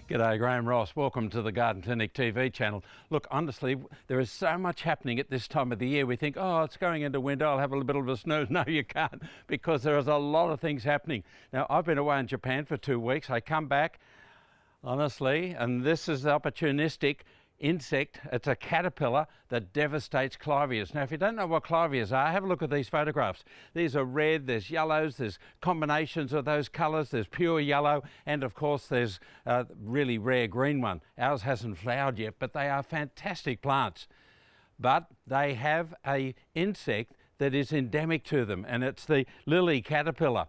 G'day, Graham Ross. Welcome to the Garden Clinic TV channel. Look, honestly, there is so much happening at this time of the year. We think, oh, it's going into winter, I'll have a little bit of a snooze. No, you can't, because there is a lot of things happening. Now, I've been away in Japan for 2 weeks. I come back, honestly, and this is the opportunistic insect. It's a caterpillar that devastates Clivias. Now, if you don't know what Clivias are, have a look at these photographs. These are red, there's yellows, there's combinations of those colours, there's pure yellow, and of course there's a really rare green one. Ours hasn't flowered yet, but they are fantastic plants. But they have an insect that is endemic to them, and it's the lily caterpillar.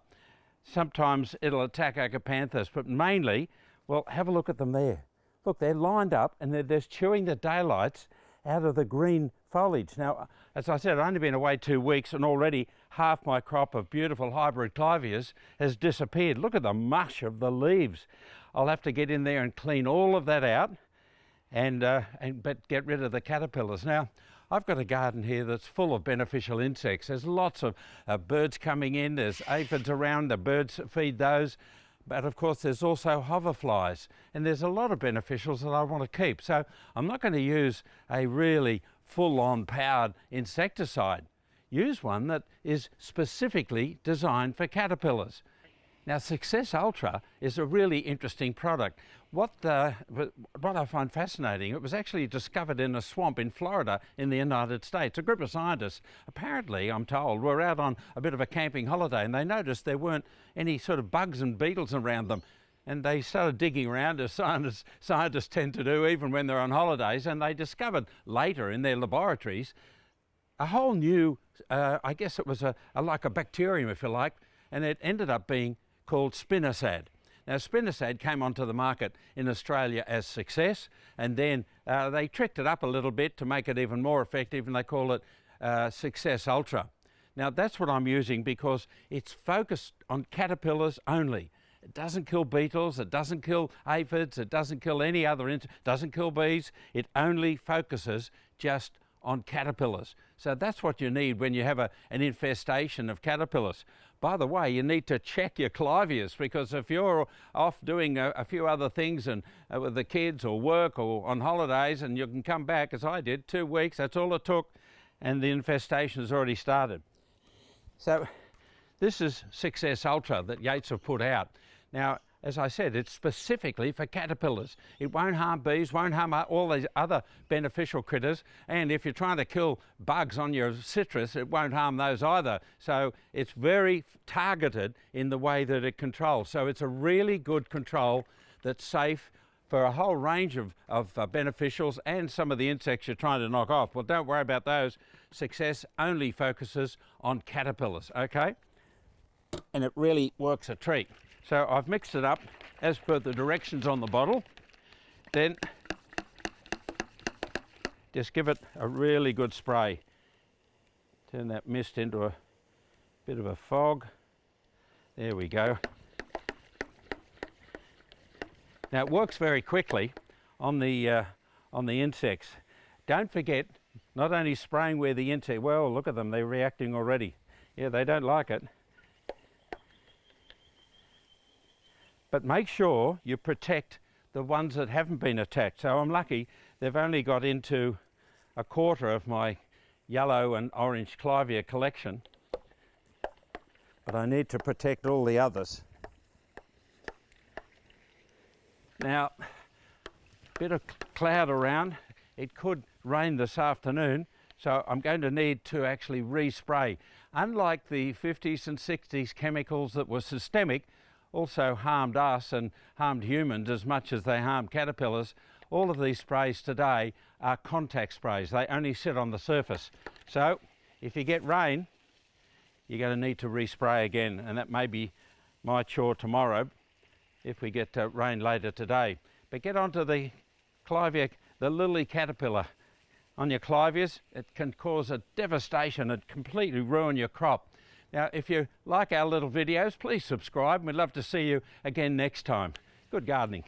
Sometimes it'll attack Agapanthus, but mainly, well, have a look at them there. Look, they're lined up and they're just chewing the daylights out of the green foliage. Now, as I said, I've only been away 2 weeks and already half my crop of beautiful hybrid Clivias has disappeared. Look at the mush of the leaves. I'll have to get in there and clean all of that out but get rid of the caterpillars. Now, I've got a garden here that's full of beneficial insects. There's lots of birds coming in, there's aphids around, the birds feed those. But of course there's also hoverflies, and there's a lot of beneficials that I want to keep. So I'm not going to use a really full-on powered insecticide. Use one that is specifically designed for caterpillars. Now, Success Ultra is a really interesting product. What I find fascinating, it was actually discovered in a swamp in Florida in the United States. A group of scientists, apparently, I'm told, were out on a bit of a camping holiday, and they noticed there weren't any sort of bugs and beetles around them. And they started digging around, as scientists tend to do even when they're on holidays, and they discovered later in their laboratories a whole new, I guess it was like a bacterium, if you like, and it ended up being called spinosad. Now, spinosad came onto the market in Australia as Success, and then they tricked it up a little bit to make it even more effective, and they call it Success Ultra. Now, that's what I'm using because it's focused on caterpillars only. It doesn't kill beetles, it doesn't kill aphids, it doesn't kill any other insects, doesn't kill bees. It only focuses just on caterpillars. So that's what you need when you have an infestation of caterpillars. By the way, you need to check your Clivias, because if you're off doing a few other things and with the kids or work or on holidays, and you can come back, as I did, 2 weeks, that's all it took, and the infestation has already started. So this is Success Ultra that Yates have put out. Now, as I said, it's specifically for caterpillars. It won't harm bees, won't harm all these other beneficial critters, and if you're trying to kill bugs on your citrus, it won't harm those either. So it's very targeted in the way that it controls. So it's a really good control that's safe for a whole range of beneficials and some of the insects you're trying to knock off. Well, don't worry about those. Success only focuses on caterpillars, okay? And it really works a treat. So I've mixed it up as per the directions on the bottle. Then just give it a really good spray. Turn that mist into a bit of a fog. There we go. Now, it works very quickly on the insects. Don't forget, not only spraying where the insect, well, look at them, they're reacting already. Yeah, they don't like it. But make sure you protect the ones that haven't been attacked. So I'm lucky they've only got into a quarter of my yellow and orange Clivia collection, but I need to protect all the others. Now, a bit of cloud around. It could rain this afternoon, so I'm going to need to actually respray. Unlike the 50s and 60s chemicals that were systemic, also harmed us and harmed humans as much as they harmed caterpillars, all of these sprays today are contact sprays. They only sit on the surface. So if you get rain, you're going to need to respray again, and that may be my chore tomorrow if we get rain later today. But get onto the Clivia, the lily caterpillar on your Clivias. It can cause a devastation and completely ruin your crop. Now, if you like our little videos, please subscribe. We'd love to see you again next time. Good gardening.